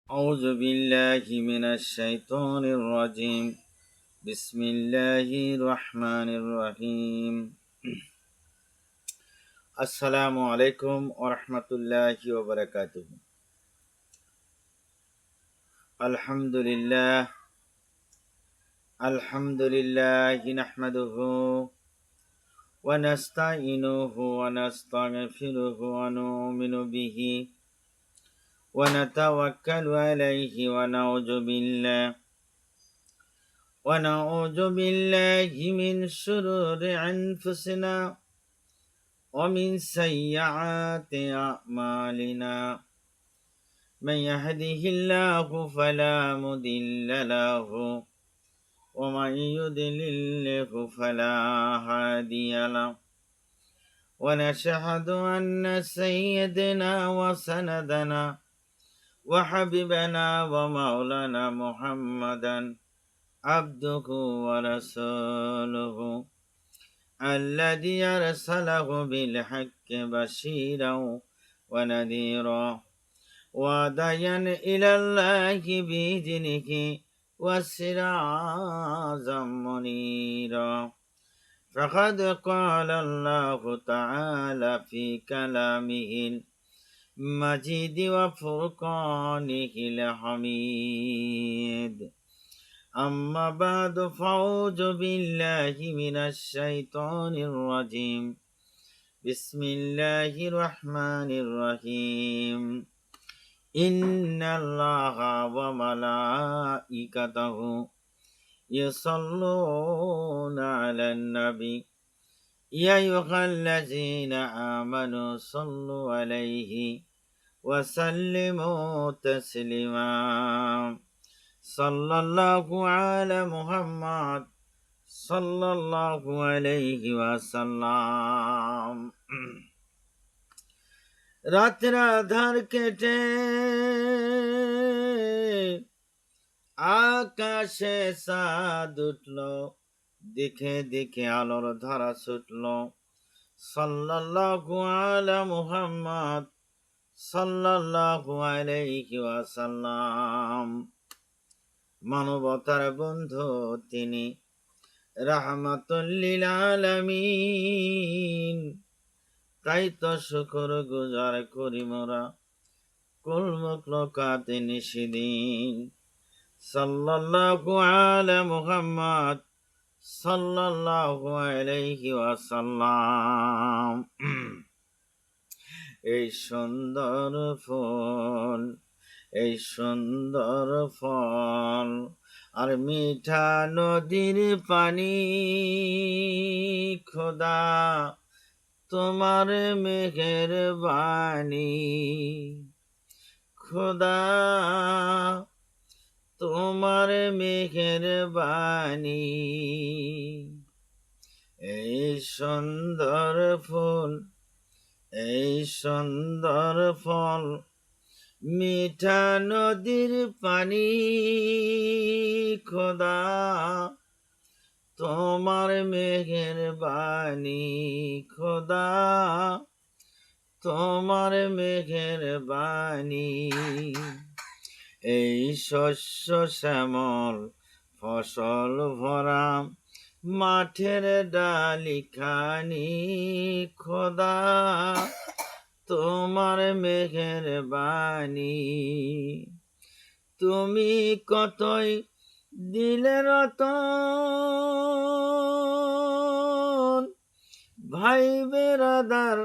أعوذ بالله من الشيطان الرجيم. بسم الله الرحمن الرحيم. السلام عليكم ورحمة الله وبركاته. الحمد لله. الحمد لله نحمده ونستعينه ونستغفره ونؤمن به ونتوكل عليه ونعوذ بالله من شرور أنفسنا ومن سيئات أعمالنا. من يهده الله فلا مضل له ومن يضلله فلا هادي له. ونشهد أن سيدنا وسندنا وحبيبنا ومولانا محمدا عبده ورسوله الذي أرسله بالحق بشيرا ونذيرا وداعيا إلى الله بإذنه وسراجا منيرا. فقد قال الله تعالى في كلامه المجيد وفرقانه الحميد. أما بعد فأعوذ بالله من الشيطان الرجيم. بسم الله الرحمن الرحيم. إن الله وملائكته يصلون على النبي يا أيها الذين آمنوا صلوا عليه وسلموا تسليما. صلى الله على محمد صلى الله عليه وسلم. রাতের আধার কেটে আকাশে চাঁদ উঠল, দেখে দেখে আলোর ধারা ছুটল। সাল্লাল্লাহু আলা মুহাম্মদ সাল্লাল্লাহু আলাইহি ওয়াসাল্লাম। মানবতার বন্ধু তিনি, রাহমাতুল লিল আলামিন। তাই তো শুকর গুজার করি মোরা কুল মখলুকাতে নিশিদিন। সাল্লাল্লাহু আলা মুহাম্মদ সাল্লাল্লাহু আলাইহি ওয়াসাল্লাম। এই সুন্দর ফুল, এই সুন্দর ফল, আর মিঠা নদীর পানি, খোদা তোমার মেঘের বাণী। খোদা তোমার মেঘের বাণী। এই সুন্দর ফুল, এই সুন্দর ফল, মিঠা নদীর পানি, খোদা তোমার মেঘের বাণী। খোদা তোমার মেঘের বাণী। এই শস্য শ্যামল ফসল ভরা মাঠের ডালি খানি, খোদা তোমার মেঘের বাণী। তুমি কতই দিলে রতন, ভাই বেরাদার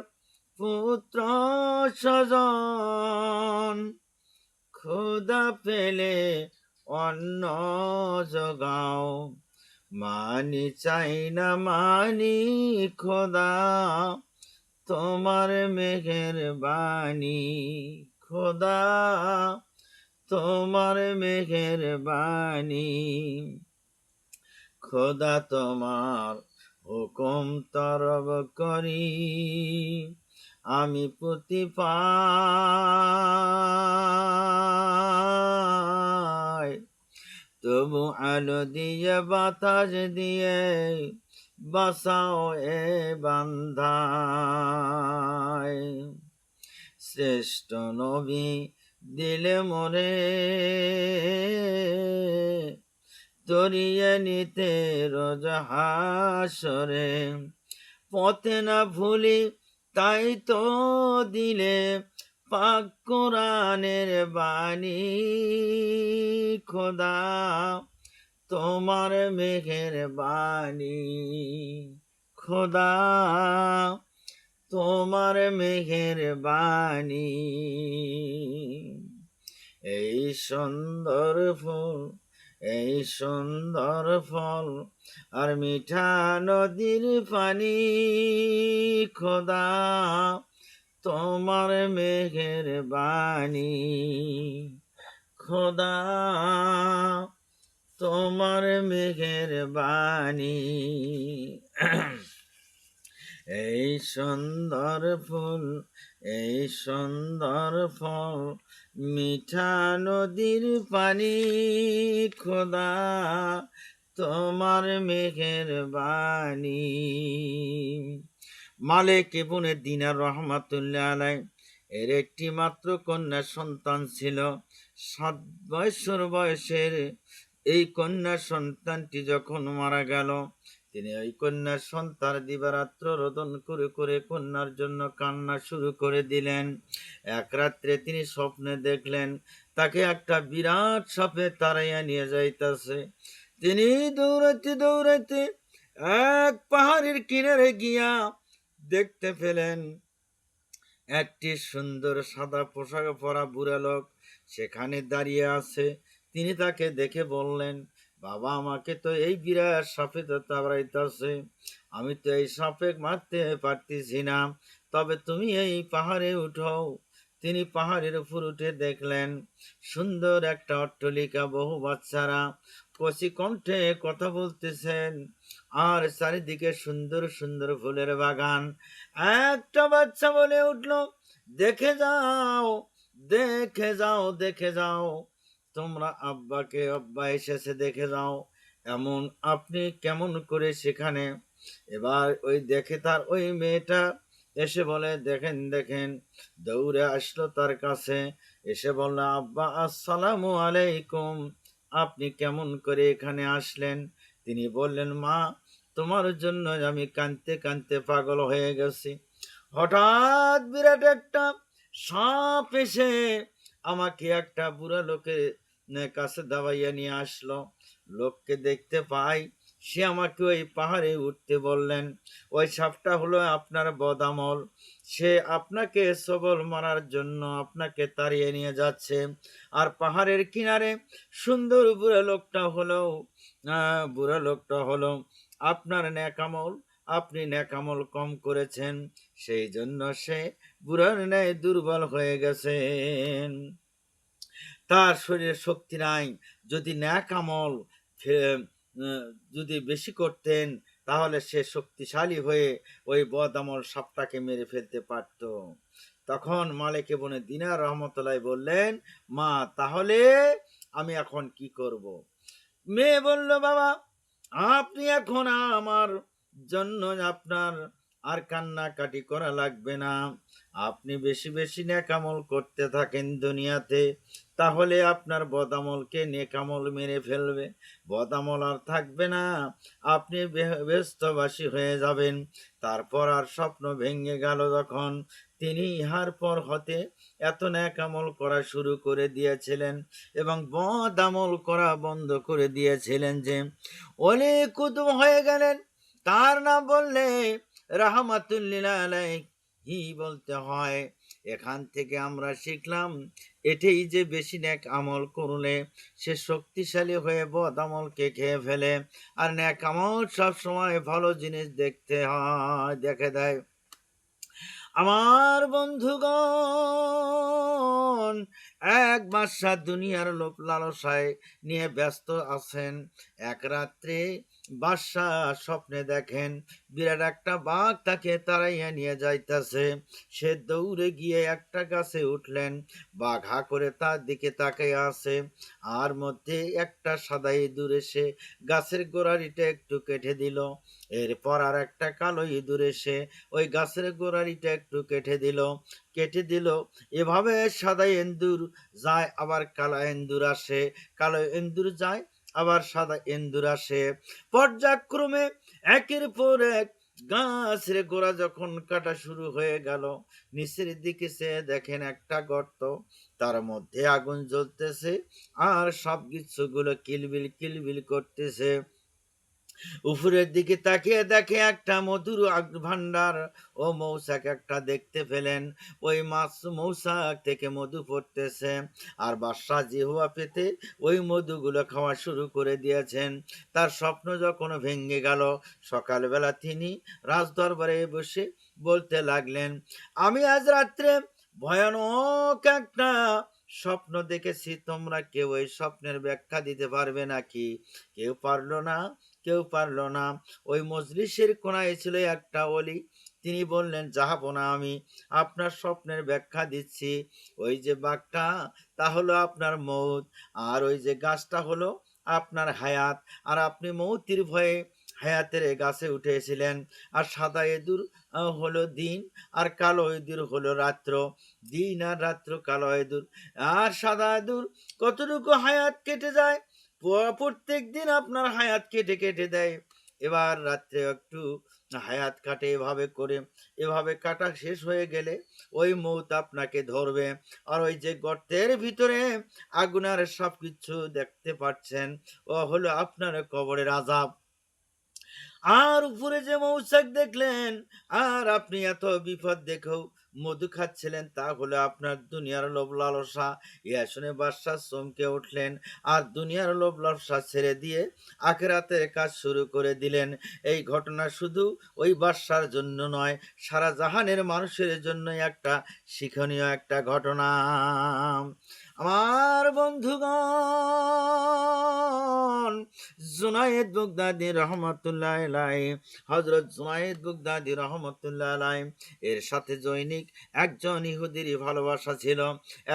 পুত্র স্বজন, খোদা পেলে অন্ন জগাও, মানি চাই না মানি, খোদা তোমার মেঘের বাণী। খোদা তোমার মেঘের বাণী। খোদা তোমার হুকুম তরব করি, আমি পুতি পাই। তবু আলো দিয়ে বাতাস দিয়ে বাসাও এ বান্ধায়। শ্রেষ্ঠ নবী দিলে মরে তরিয়ে নিতে রোজ হাসরে, পথে না ভুলি তাই তো দিলে পাক কোরআনের বাণী। খোদা তোমার মেঘের বাণী, খোদা তোমার মেঘের বাণী। এই সুন্দর ফুল, এই সুন্দর ফল, আর মিঠা নদীর পানি, খোদা তোমার মেঘের বাণী। খোদা তোমার মেঘের বাণী। এই সুন্দর ফুল, এই সুন্দর ফল, মিঠা নদীর পানি, খোদা তোমার মেঘের বাণী। মালিক ইবনে দিনার রহমাতুল্লাহ আলাইহি এর একটি মাত্র কন্যা সন্তান ছিল। 7 বছর বয়সের এই কন্যা সন্তানটি যখন মারা গেল, তিনি ওই কন্যার সন্তান দিবারাত্র রোদন করে করে কন্যার জন্য কান্না শুরু করে দিলেন। এক রাত্রে তিনি স্বপ্নে দেখলেন তাকে একটা বিরাট সাপে তাড়াইয়া নিয়ে যাইতেছে। তিনি দৌড়াইতে দৌড়াইতে এক পাহাড়ের কিনারে গিয়া দেখতে পেলেন একটি সুন্দর সাদা পোশাক পরা বুড়া লোক সেখানে দাঁড়িয়ে আছে। তিনি তাকে দেখে বললেন, বাবা, আমাকে তো এই বিরাট সাপে তো তাড়াইতেছে, আমি তো এই সাপে মারতে পারতেছি না, তবে তুমি এই পাহাড়ে উঠো। তিনি পাহাড়ের উপর উঠে দেখলেন সুন্দর একটা অট্টালিকা, বহু বাচ্চারা কচি কণ্ঠে কথা বলতেছেন, আর চারিদিকে সুন্দর সুন্দর ফুলের বাগান। একটা বাচ্চা বলে উঠল, দেখে যাও, দেখে যাও, দেখে যাও, তোমরা আব্বাকে, আব্বা এসেছে, দেখে যাও। এমন আপনি কেমন করে সেখানে? এবার ওই দেখে তার ওই মেয়েটা এসে বলে, দেখেন দেখেন, দৌড়ে আসলো তার কাছে, এসে বলল, আব্বা আসসালামু আলাইকুম, আপনি কেমন করে এখানে আসলেন? তিনি বললেন, মা, তোমার জন্য আমি কাঁদতে কাঁদতে পাগল হয়ে গেছি। হঠাৎ বিরাট একটা সাপ এসে আমাকে একটা বুড়া লোকের কাছে দাবাইয়া নিয়ে আসলো। লোককে দেখতে পাই, সে আমাকে ওই পাহাড়ে উঠতে বললেন। ওই সাপটা হলো আপনার বদামল, সে আপনাকে সবল মারার জন্য আপনাকে তাড়িয়ে নিয়ে যাচ্ছে। আর পাহাড়ের কিনারে সুন্দর বুড়া লোকটা হলো আপনার ন্যাকামল, আপনি ন্যাকামল কম করেছেন, সেই জন্য সে বুড়ার ন্যায় দুর্বল হয়ে গেছেন, তার শরীরে শক্তি নাই। যদি ন্যাকামল যদি বেশি করতেন, তাহলে সে শক্তিশালী হয়ে ওই বদামল সাপটাকে মেরে ফেলতে পারত। তখন মালিক ইবনে দিনার রহমতুল্লাহ বললেন, মা, তাহলে আমি এখন কি করব? মেয়ে বলল, বাবা, আপনি এখন আমার জন্য আপনার আর কান্নাকাটি করা লাগবে না, আপনি বেশি বেশি নেকামল করতে থাকেন দুনিয়াতে, তাহলে আপনার বদামলকে নেকামল মেরে ফেলবে, বদামল আর থাকবে না, আপনি ব্যস্তবাসী হয়ে যাবেন। তারপর আর স্বপ্ন ভেঙে গেল যখন তিনি ইহার পর হতে এত নেকামল করা শুরু করে দিয়েছিলেন এবং বদামল করা বন্ধ করে দিয়েছিলেন যে অনেক কুতুব হয়ে গেলেন। তার নাম বললে রাহমাতুল্লিল আলাইহি বলতে হয়। এখান থেকে আমরা শিখলাম এটাই যে বেশি নেক আমল করলে সে শক্তিশালী হয়ে বদ আমলকে খেয়ে ফেলে, আর নেক আমল সবসময় ভালো জিনিস দেখতে হয়, দেখে দেয়। আমার বন্ধুগণ, এক বাদশা দুনিয়ার লোভ লালসায় নিয়ে ব্যস্ত আছেন। এক রাত্রে বাদশাহ স্বপ্নে দেখেন বিরাট একটা বাঘ তাকে তাড়াইয়া নিয়ে যাইতাছে। সে দৌড়ে গিয়ে একটা গাছে উঠলেন। বাঘ হা করে তার দিকে তাকিয়ে আছে। আর মধ্যে একটা সাদা ইঁদুর এসে গাছের গোড়ালিটা একটু কেটে দিল। এরপর আর একটা কালো ইঁদুর এসে ওই গাছের গোড়ালিটা একটু কেটে দিল। এভাবে সাদা এন্দুর যায়, আবার কালো এন্দুর আসে, কালো এন্দুর যায়, আবার সাদা এন্দুর আসে। পর্যায়ক্রমে একের পর এক গাছের গোড়া যখন কাটা শুরু হয়ে গেল, নিচের দিকে সে দেখেন একটা গর্ত, তার মধ্যে আগুন জ্বলতেছে আর সব কিছুগুলো কিলবিল কিলবিল করতেছে। উপরের দিকে তাকিয়ে দেখে একটা মধুর ভান্ডার ও মৌচাক একটা দেখতে পেলেন। ওই মাছ মৌচাক থেকে মধু পড়তেছে, আর বাদশাহ জিহ্বা পেতে ওই মধুগুলো খাওয়া শুরু করে দিয়েছেন। তার স্বপ্ন যখন ভেঙে গেল, সকালবেলা তিনি রাজদরবারে বসে বলতে লাগলেন, আমি আজ রাত্রে ভয়ানক একটা স্বপ্ন দেখেছি। তোমরা কেউ এই স্বপ্নের ব্যাখ্যা দিতে পারবে নাকি? কেউ পারল না। ওই মজলিসের কোনায় ছিল একটা অলি। তিনি বললেন, জাহাপনা, আমি আপনার স্বপ্নের ব্যাখ্যা দিচ্ছি। ওই যে বাঘটা, তা হলো আপনার মৌত, আর ওই যে গাছটা হলো আপনার হায়াত। আর আপনি মৌতির ভয়ে হায়াতের এ গাছে উঠেছিলেন। আর সাদা ইঁদুর হলো দিন, আর কালো ইঁদুর হলো রাত্র। দিন আর রাত্র কালো ইঁদুর আর সাদা ইঁদুর কতটুকু হায়াত কেটে যায়, প্রত্যেক দিন আপনার হায়াত কেটে কেটে দেয়। এবার রাত্রে একটু হায়াত কাটে, এভাবে কাটা শেষ হয়ে গেলে ওই মৌত আপনাকে ধরবে। আর ওই যে গর্তের ভিতরে আগুনের সব কিছু দেখতে পাচ্ছেন, ও হলো আপনার কবরের আযাব। আর উপরে যে মৌচাক দেখলেন, আর আপনি এত বিপদ দেখেও মধু খাচ্ছিলেন, তা হলো আপনার দুনিয়ার লোভ লালসা। ইয়া শুনে বাদশাহ চমকে উঠলেন, আর দুনিয়ার লোভ লালসা ছেড়ে দিয়ে আখিরাতের কাজ শুরু করে দিলেন। এই ঘটনা শুধু ওই বাদশার জন্য নয়, সারা জাহানের মানুষের জন্য একটা শিক্ষণীয় একটা ঘটনা। আমার বন্ধুগণ, জুনায়েদ বুগদাদি রহমতুল্লাহ আলাইহি, হযরত জুনায়েদ বুগদাদি রহমতুল্লাহ আলাইহি এর সাথে জৈনিক একজন ইহুদির ভালোবাসা ছিল।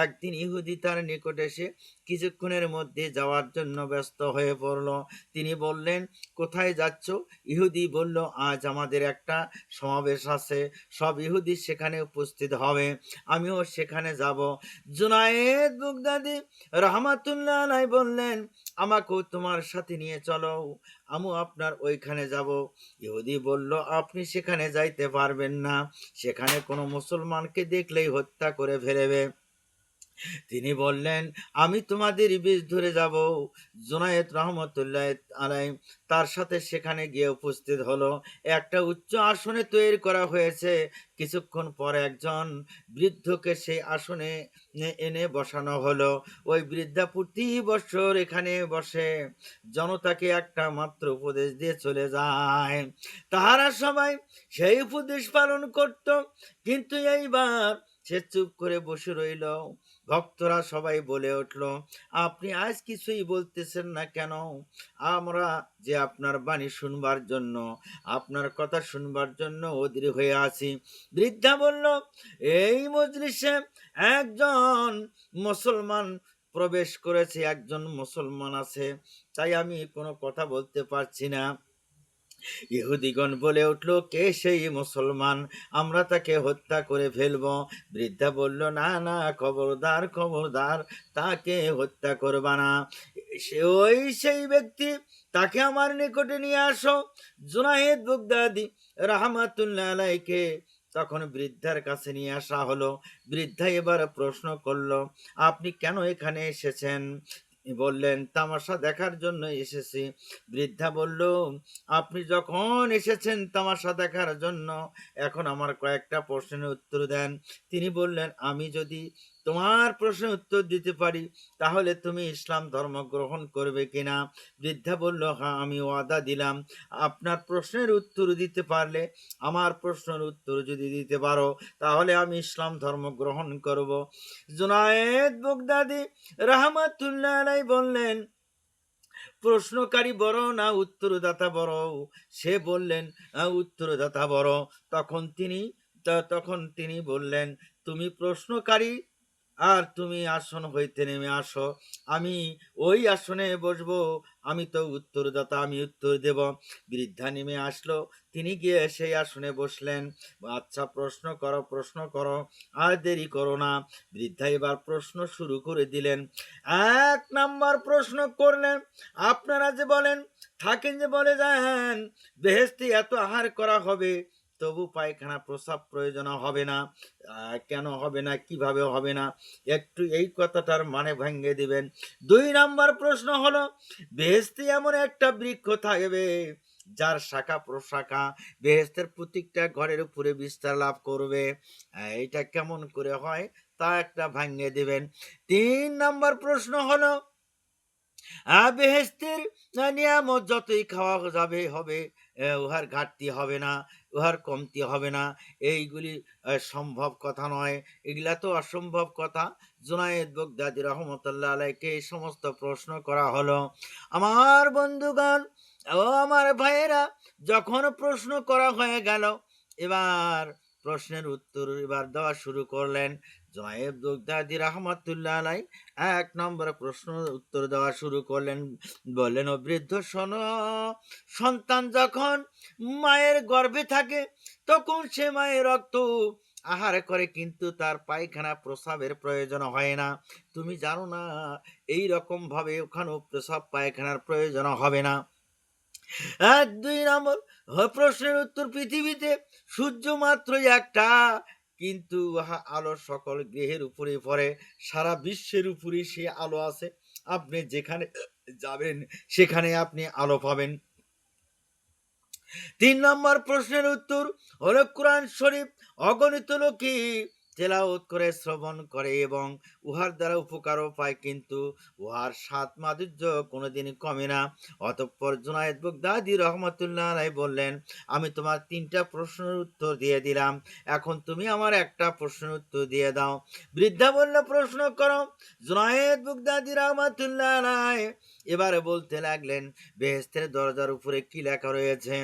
একদিন ইহুদি তার নিকট এসে কিছুক্ষণের মধ্যে যাওয়ার জন্য ব্যস্ত হয়ে পড়ল। তিনি বললেন, কোথায় যাচ্ছ? ইহুদি বলল, আজ আমাদের একটা সমাবেশ আছে, সব ইহুদি সেখানে উপস্থিত হবে, আমিও সেখানে যাব। জুনায়েদ বুগদাদি রহমাতুল্লাহ আলাইহি বললেন, আমাকেও তোমার সাথে নিয়ে চলো, আমিও আপনার ওইখানে যাব। ইহুদি বলল, আপনি সেখানে যাইতে পারবেন না, সেখানে কোনো মুসলমানকে দেখলেই হত্যা করে ফেলবে। তিনি বললেন, আমি তোমাদের বীজ ধরে যাব। জুনায়েদ রহমতুল্লাহ আলাইহি তার সাথে সেখানে গিয়ে উপস্থিত হলো। একটা উচ্চ আসনে তৈরি করা হয়েছে। কিছুক্ষণ পর একজন বৃদ্ধকে সেই আসনে এনে বসানো হলো। ওই বৃদ্ধা প্রতি বছর এখানে বসে জনতাকে একটা মাত্র উপদেশ দিয়ে চলে যায়। তাহারা সবাই সেই উপদেশ পালন করত, কিন্তু এইবার সে চুপ করে বসে রইল। ভক্তরা সবাই বলে উঠল, আপনি আজ কিছুই বলতেছেন না কেন? আমরা যে আপনার বাণী শুনবার জন্য, আপনার কথা শুনবার জন্য অধীর হয়ে আছি। বৃদ্ধা বলল, এই মজলিসে একজন মুসলমান প্রবেশ করেছে, একজন মুসলমান আছে, তাই আমি কোনো কথা বলতে পারছি না। ইহুদিগণ বলে উঠল, কে সেই মুসলমান? আমরা তাকে হত্যা করে ফেলব। বৃদ্ধা বলল, না না, খবরদার খবরদার, তাকে হত্যা করবা না। সেই ব্যক্তি, তাকে আমার নিকটে নিয়ে আসো। জুনায়েদ বুগদাদি রাহমাতুল্লাহ আলাইকে তখন বৃদ্ধার কাছে নিয়ে আসা হলো। বৃদ্ধা এবার প্রশ্ন করল, আপনি কেন এখানে এসেছেন? তিনি বললেন, তামাশা দেখার জন্য এসেছি। বৃদ্ধা বলল, আপনি যখন এসেছেন তামাশা দেখার জন্য, এখন আমার কয়েকটা প্রশ্নের উত্তর দেন। তিনি বললেন, আমি যদি তোমার প্রশ্নের উত্তর দিতে পারি, তাহলে তুমি ইসলাম ধর্ম গ্রহণ করবে কিনা? বৃদ্ধা বলল, হ্যাঁ, আমি ওয়াদা দিলাম, আপনার প্রশ্নের উত্তর দিতে পারলে, আমার প্রশ্নের উত্তর যদি দিতে পারো, তাহলে আমি ইসলাম ধর্ম গ্রহণ করব। জুনায়েদ বুগদাদি রাহমাতুল্লাহ আলাইহি বললেন, প্রশ্নকারী বড় না উত্তরদাতা বড়? সে বললেন উত্তরদাতা বড়। তখন তিনি বললেন, তুমি প্রশ্নকারী আর তুমি আসন হইতে নেমে আসো, আমি ওই আসনে বসবো, আমি তো উত্তরদাতা, আমি উত্তর দেব। বৃদ্ধা নেমে আসলো, তিনি গিয়ে সেই আসনে বসলেন। আচ্ছা, প্রশ্ন করো, প্রশ্ন করো, আর দেরি করো না। বৃদ্ধা এবার প্রশ্ন শুরু করে দিলেন। 1 নম্বর প্রশ্ন করলেন, আপনারা যে বলেন থাকেন, যে বলে যান বেহেশতে এত আহার করা হবে, তবু পায়খানা প্রস্রাব প্রয়োজন হবে না, কেন হবে না, কিভাবে হবে না, একটু এই কথাটার মানে ভেঙে দিবেন। 2 নম্বর প্রশ্ন হলো, বেহেশতে এমন একটা বৃক্ষ থাকবে যার শাখা প্রশাখা বেহেশতের প্রত্যেকটা ঘরের উপরে বিস্তার লাভ করবে, এটা কেমন করে হয় তা একটা ভাঙিয়ে দিবেন। 3 নম্বর প্রশ্ন হলো, বেহেশতের নিয়ামত যতই খাওয়া যাবে হবে, উহার ঘাটতি হবে না, উহার কমতি হবে না, এইগুলি সম্ভব কথা নয়, এগুলা তো অসম্ভব কথা। জুনায়েদ বাগদাদী রহমতুল্লাহ আলাইকে এই সমস্ত প্রশ্ন করা হলো। আমার বন্ধুগণ ও আমার ভাইয়েরা, যখন প্রশ্ন করা হয়ে গেল, এবার প্রশ্নের উত্তর এবার দেওয়া শুরু করলেন। জুনায়েদ বাগদাদী রহমতুল্লাহ আলাই 1 নম্বর প্রশ্ন উত্তর দেওয়া শুরু করলেন। বললেন, ও বৃদ্ধ শোনো, সন্তান যখন মায়ের গর্ভে থাকে তখন সে মায়ের রক্ত আহার করে, কিন্তু তার পায়খানা প্রস্রাবের প্রয়োজন হয় না। তুমি জানো না, এই রকম ভাবে ওখানেও প্রস্রাব পায়খানার প্রয়োজন হবে না। 2 নম্বর প্রশ্নের উত্তর, পৃথিবীতে সূর্য মাত্র একটা, কিন্তু আলো সকল গ্রহের উপরে পড়ে, সারা বিশ্বের উপরে সে আলো আছে, আপনি যেখানে যাবেন সেখানে আপনি আলো পাবেন। 3 নম্বর প্রশ্নের উত্তর হলো, কোরআন শরীফ অগণিত লোকে তেলাওয়াত করে, শ্রবণ করে এবং উহার দ্বারা উপকারও পায়, কিন্তু উহার স্বাদ মাধুর্য কোনোদিন কমে না। অতঃপর জুনায়েদ বাগদাদী রহমতুল্লাহ আলাইহি বললেন, আমি তোমার 3টা প্রশ্নের উত্তর দিয়ে দিলাম, এখন তুমি আমার একটা প্রশ্নের উত্তর দিয়ে দাও। বৃদ্ধা বলল, প্রশ্ন করো। জুনায়েদ বাগদাদী রহমতুল্লাহ আলাইহি এবারে বলতে লাগলেন, বেহেশতের দরজার উপরে কি লেখা রয়েছে?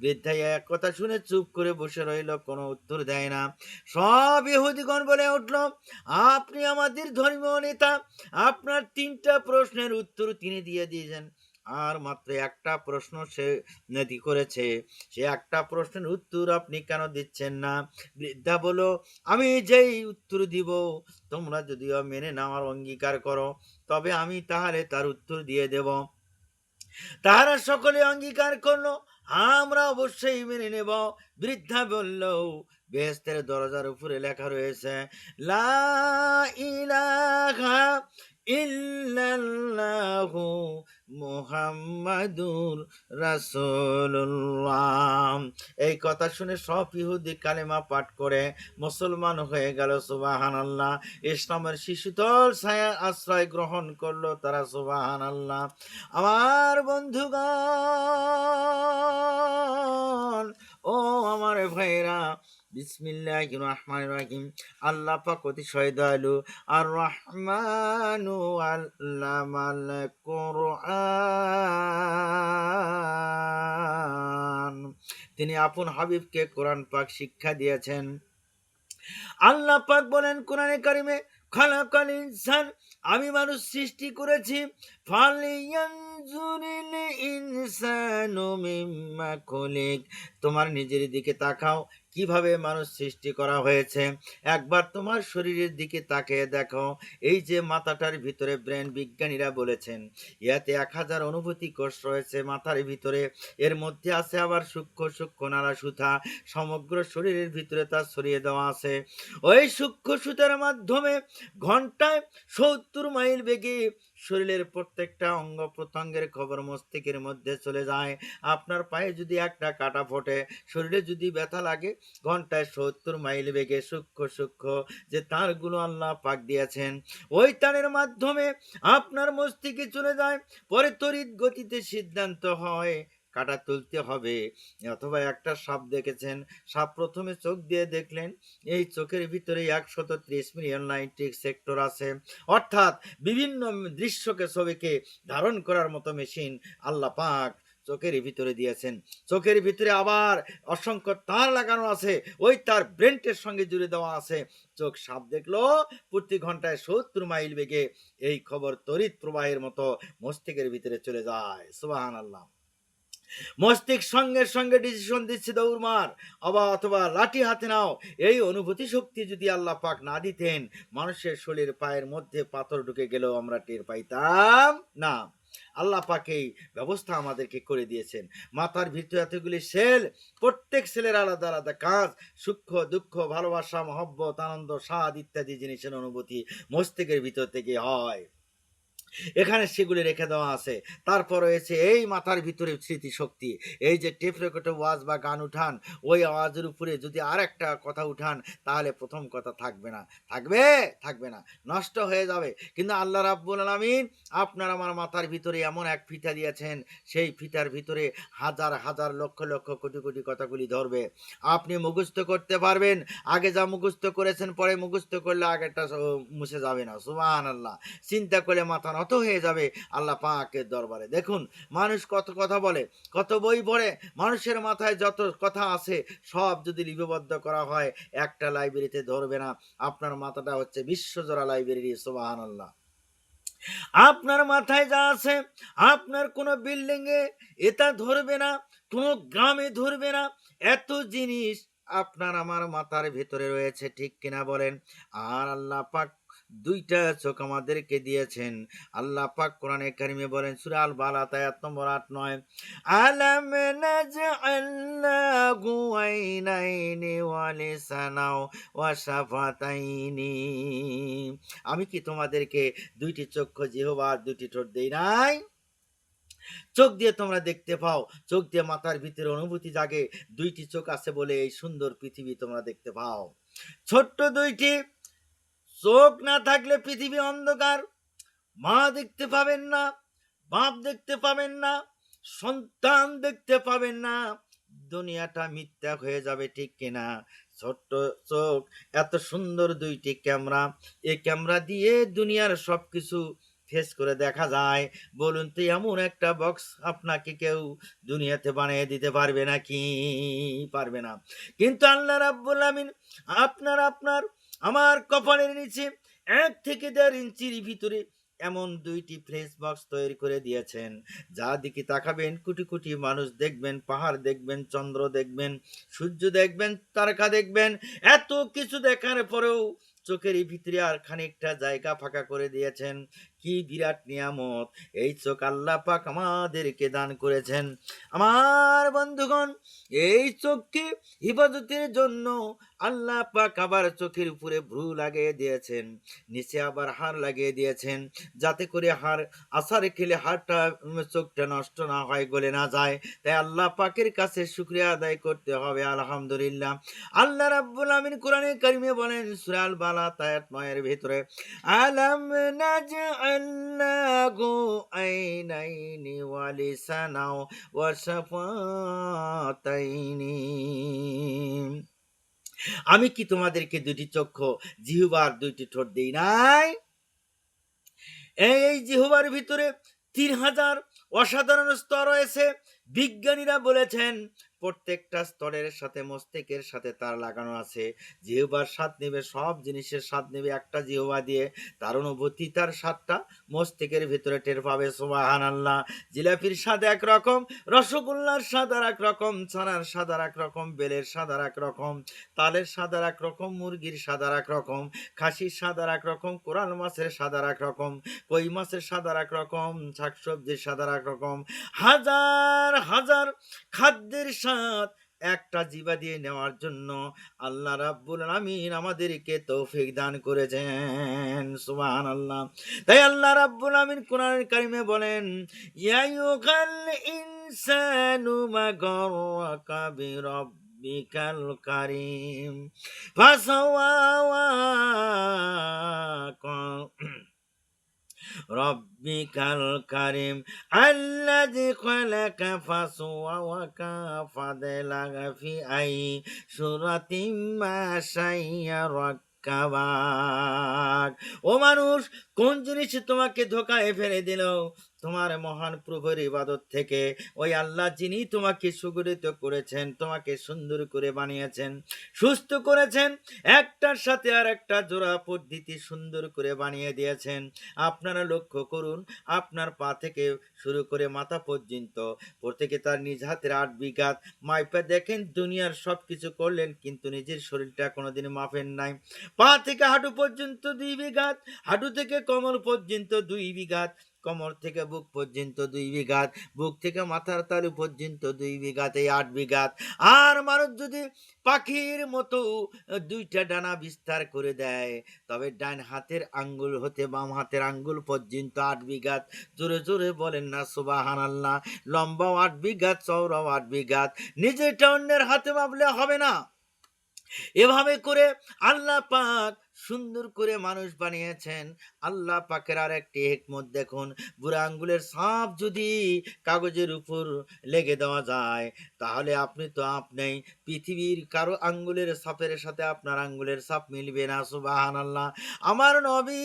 বৃদ্ধা এক কথা শুনে চুপ করে বসে রইল, কোনো উত্তর দেয় না। সব ইহুদিগণ বলে উঠল, আপনি আমাদের ধর্মীয় নেতা, আপনার 3টা প্রশ্নের উত্তর তিনি দিয়ে দিয়েছেন, আর মাত্র একটা প্রশ্ন সে নেতি করেছে, সে একটা প্রশ্নের উত্তর আপনি কেন দিচ্ছেন না? বৃদ্ধা বলো, আমি যেই উত্তর দিব তোমরা যদিও মেনে নেওয়ার অঙ্গীকার করো, তবে আমি তাহলে তার উত্তর দিয়ে দেব। তাহারা সকলে অঙ্গীকার করলো, আমরা অবশ্যই মেনে নেব। বৃদ্ধা বলল, বেহেশতের দরজার উপরে লেখা রয়েছে, লা ইলাহা ইল্লাল্লাহু মুহাম্মাদুর রাসূলুল্লাহ। এই কথা শুনে সব ইহুদি কালেমা পাঠ করে মুসলমান হয়ে গেল। সুবহানাল্লাহ। ইসলামের শিশুতল ছায়ার আশ্রয় গ্রহণ করলো তারা। সুবহানাল্লাহ। আমার বন্ধুগণ ও আমার ভাইরা, বিসমিল্লাহির রহমানির রহিম। আল্লাহ পাক অতিশয় দয়ালু। আর রহমানু আল্লামাল কোরআন, তিনি আপন হাবিবকে কোরআন পাক শিক্ষা দিয়েছেন। আল্লাহ পাক বলেন কোরআনে কারিমে, খালাকাল ইনসান, আমি মানুষ সৃষ্টি করেছি, ফালিয়ানজুরিল ইনসানু মিম্মা খুলিক, তোমার নিজের দিকে তাকাও, কিভাবে মানুষ সৃষ্টি করা হয়েছে। একবার তোমার শরীরের দিকে তাকিয়ে দেখো, এই যে মাথাটার ভিতরে ব্রেন, বিজ্ঞানীরা বলেছেন ইয়াতে 1000 অনুভূতি কোষ রয়েছে মাথার ভিতরে, এর মধ্যে আছে আবার সূক্ষ্ম সূক্ষ্ম নাড়া সুতা, সমগ্র শরীরের ভিতরে তা ছড়িয়ে দেওয়া আছে। ওই সূক্ষ্ম সুতার মাধ্যমে ঘন্টায় 70 মাইল বেগে শরীরের প্রত্যেকটা অঙ্গ প্রত্যঙ্গের খবর মস্তিষ্কের মধ্যে চলে যায়। আপনার পায়ে যদি একটা কাটা ফোটে, শরীরে যদি ব্যথা লাগে, ঘন্টায় 70 মাইল বেগে সূক্ষ্ম সূক্ষ্ম যে তারগুলো আল্লাহ পাক দিয়েছেন, ওই তারের মাধ্যমে আপনার মস্তিষ্কে চলে যায়, পরে তড়িৎ গতিতে সিদ্ধান্ত হয় কাটা তুলতে হবে। অথবা একটা সাপ দেখেছেন, সাপ প্রথমে চোখ দিয়ে দেখলেন, এই চোখের ভিতরে 130 মিলিয়ন নাইট্রিক সেক্টর আছে। অর্থাৎ বিভিন্ন দৃশ্যকে, ছবিকে ধারণ করার মতো মেশিন আল্লাহ পাক চোখের ভিতরে দিয়েছেন। চোখের ভিতরে আবার অসংখ্য তার লাগানো আছে, ওই তার ব্রেনটের সঙ্গে জুড়ে দেওয়া আছে। চোখ সাপ দেখলো, প্রতি ঘন্টায় 70 মাইল বেগে এই খবর তড়িৎ প্রবাহের মতো মস্তিষ্কের ভিতরে চলে যায়। সুবহানাল্লাহ। মস্তিষ্ক সঙ্গে সঙ্গে ডিসিশন দিচ্ছে দৌড় মার অথবা লাঠি হাতে নাও। এই অনুভূতি শক্তি যদি আল্লাহ পাক না দিতেন, মানুষের শরীর পায়ের মধ্যে পাথর ঢুকে গেলেও আমরা টের পাইতাম না। আল্লাহ পাক এই ব্যবস্থা আমাদেরকে করে দিয়েছেন। মাথার ভিতরে এতগুলি সেল, প্রত্যেক সেলের আলাদা আলাদা কাজ। সুখ দুঃখ, ভালোবাসা, মহব্বত, আনন্দ, স্বাদ ইত্যাদি জিনিসের অনুভূতি মস্তিষ্কের ভিতর থেকে হয়, এখানে সেগুলি রেখে দেওয়া আছে। তারপর রয়েছে এই মাথার ভিতরে স্মৃতিশক্তি। এই যে টেপ রেকর্ডে ওয়াজ বা গান উঠান, ওই আওয়াজের উপরে যদি আর একটা কথা উঠান, তাহলে প্রথম কথা থাকবে না। থাকবে না, নষ্ট হয়ে যাবে। কিন্তু আল্লাহ রাব্বুল আলামিন আপনার আমার মাথার ভিতরে এমন এক ফিতা দিয়েছেন, সেই ফিতার ভিতরে হাজার হাজার লক্ষ লক্ষ কোটি কোটি কথাগুলি ধরবে। আপনি মুখস্থ করতে পারবেন, আগে যা মুখস্থ করেছেন পরে মুখস্থ করলে আগেরটা মুছে যাবে না। সুবহানাল্লাহ। চিন্তা করলে মাথা নত হয়ে যাবে আল্লাহ পাকের দরবারে। দেখুন, মানুষ কত কথা বলে, কত বই পড়ে, মানুষের মাথায় যত কথা আছে সব যদি লিপিবদ্ধ করা হয়, একটা লাইব্রেরিতে ধরবে না। আপনার মাথাটা হচ্ছে বিশ্বজোড়া লাইব্রেরি। সুবহানাল্লাহ। আপনার মাথায় যা আছে, আপনার কোনো বিল্ডিং এ এটা ধরবে না, কোনো গ্রামে ধরবে না। এত জিনিস আপনার আমার মাথার ভিতরে রয়েছে, ঠিক কিনা বলেন? আর আল্লাহ পাক দুইটা চোখ আমাদেরকে দিয়েছেন। আল্লাহ পাক কোরআনে কারিমে বলেন, সূরা আল বালাদ আয়াত নম্বর 8-9, আলাম নাজআল লাহু আইনাইনি ওয়া লিসানাও ওয়া শাফাতাইনি। আমি কি তোমাদেরকে দুইটি চক্ষু, জিহ্বা, দুইটি ঠোঁট দেই নাই? চোখ দিয়ে তোমরা দেখতে পাও, চোখ দিয়ে মাথার ভিতরে অনুভূতি জাগে। দুইটি চোখ আছে বলে এই সুন্দর পৃথিবী তোমরা দেখতে পাও। ছোট্ট দুইটি চোখ না থাকলে পৃথিবী অন্ধকার। মা দেখতে পাবেন না, বাপ দেখতে পাবেন না, সন্তান দেখতে পাবেন না, দুনিয়াটা মিথ্যা হয়ে যাবে, ঠিক কিনা? ছোট্ট চোখ, এত সুন্দর দুইটি ক্যামেরা, এই ক্যামেরা দিয়ে দুনিয়ার সবকিছু ফেস করে দেখা যায়। বলুন তো, এমন একটা বক্স আপনাকে কেউ দুনিয়াতে বানিয়ে দিতে পারবে নাকি? পারবে না। কিন্তু আল্লাহ রাব্বুল আমিন আপনার আমার কপালের নিচে 1 থেকে 1.5 ইঞ্চির ভিতরে এমন দুইটি ফ্রেশ বক্স তৈরি করে দিয়েছেন, যা দিকে তাকাবেন কোটি কোটি মানুষ দেখবেন, পাহাড় দেখবেন, চন্দ্র দেখবেন, সূর্য দেখবেন, তারকা দেখবেন। এত কিছু দেখার পরেও চোখের ভিতরে আর খানিকটা জায়গা ফাঁকা করে দিয়েছেন। কি বিরাট নিয়ামত এই চোখ আল্লাহ পাক আমাদেরকে দান করেছেন। আমার বন্ধুগণ, এই চোখকে হিফাজতের জন্য আল্লাহ পাক আবার চোখের উপরে ভ্রু লাগিয়ে দিয়েছেন, নিচে আবার হাড় লাগিয়ে দিয়েছেন, যাতে করে হাড় আছাড় খেলে হাড়টা চোখটা নষ্ট না হয়, গলে না যায়। তাই আল্লাহ পাকের কাছে শুকরিয়া আদায় করতে হবে, আলহামদুলিল্লাহ। আল্লাহ রাব্বুল আমিন কোরআনে কারিমে বলেন, সূরা আল বালাদ আয়াত 9 এর ভিতরে, আলাম নাজআল লাহু আইনাইনি ওয়া লিসানাও ওয়া শাফাতাইনি। আমি কি তোমাদেরকে দুটি চক্ষু, জিহ্বার দুইটি ঠোঁট দেই নাই? এই জিহ্বার ভিতরে 3000 অসাধারণ স্তর রয়েছে। বিজ্ঞানীরা বলেছেন প্রত্যেকটা স্তরের সাথে মস্তিষ্কের সাথে তার লাগানো আছে। জিহ্বার স্বাদ নেবে, সব জিনিসের স্বাদ নেবে একটা জিহ্বা দিয়ে। তার অনুভূতি, তার স্বাদটা মস্তিষ্কের ভিতরে টের পাবে। সুবহানাল্লাহ। জিলাপির স্বাদ একরকম, রসগোল্লার স্বাদ আর এক রকম, ছানার স্বাদ আর এক রকম, বেলের স্বাদ আর এক রকম, তালের স্বাদ আর এক রকম, মুরগির স্বাদ আর এক রকম, খাসির স্বাদ আর এক রকম, কোরাল মাছের স্বাদ আর এক রকম, কই মাছের স্বাদ আর এক রকম, শাকসবজির স্বাদ আর এক রকম। হাজার হাজার খাদ্যের স্বাদ একটা জিহ্বা দিয়ে নেওয়ার জন্য আল্লাহ রাব্বুল আমিন আমাদেরকে তৌফিক দান করেছেন। সুবহানাল্লাহ। তাই আল্লাহ রাব্বুল আমিন কোরআনুল কারীমে বলেন, ইয়া আইয়ুহাল ইনসানু মা গাররাকা বিরাব্বিকাল কারীম ফাসাওয়াকা রব্বিকাল কারীম আল্লাযী খালাকা ফাসাওয়া ওয়া ফাদালাকা ফি আই সূরাতিম মা শাইয়া। ও মানুষ, কোন জিনিস তোমাকে ধোকায় ফেলে দিল তোমার মহান প্রভুর ইবাদত থেকে? ওই আল্লাহ যিনি তোমাকে সুগঠিত করেছেন, তোমাকে সুন্দর করে বানিয়েছেন, সুস্থ করেছেন, একটার সাথে আর একটা জোড়া পদ্ধতি সুন্দর করে বানিয়ে দিয়েছেন। আপনারা লক্ষ্য করুন, আপনার পা থেকে শুরু করে মাথা পর্যন্ত প্রত্যেকে তার নিজ হাতের 8 বিঘাত মাইপা দেখেন। দুনিয়ার সব কিছু করলেন, কিন্তু নিজের শরীরটা কোনোদিন মাপেন নাই। পা থেকে হাঁটু পর্যন্ত 2 বিঘাত, হাঁটু থেকে কোমর পর্যন্ত 2 বিঘাত, কোমর থেকে বুক পর্যন্ত 2 বিঘাত, বুক থেকে মাথার তালু পর্যন্ত 2 বিঘাত, এই 8 বিঘাত। আর মানুষ যদি পাখির মতো 2টা ডানা বিস্তার করে দেয়, তবে ডান হাতের আঙ্গুল হতে বাম হাতের আঙ্গুল পর্যন্ত 8 বিঘাত। জোরে জোরে বলেন না সুবহানাল্লাহ। লম্বাও 8 বিঘাত, চওড়াও 8 বিঘাত। নিজেরটা অন্যের হাতে মাপলে হবে না। এভাবে করে আল্লাহ পাক সুন্দর করে মানুষ বানিয়েছেন। আল্লাহ পাকের আর একটি হিকমত দেখুন, বুড়া আঙ্গুলের ছাপ যদি কাগজের উপর লেগে দেওয়া যায়, তাহলে আপনি তো আপনি, পৃথিবীর কারো আঙ্গুলের ছাপের সাথে আপনার আঙ্গুলের ছাপ মিলবে না। সুবহানাল্লাহ। আমার নবী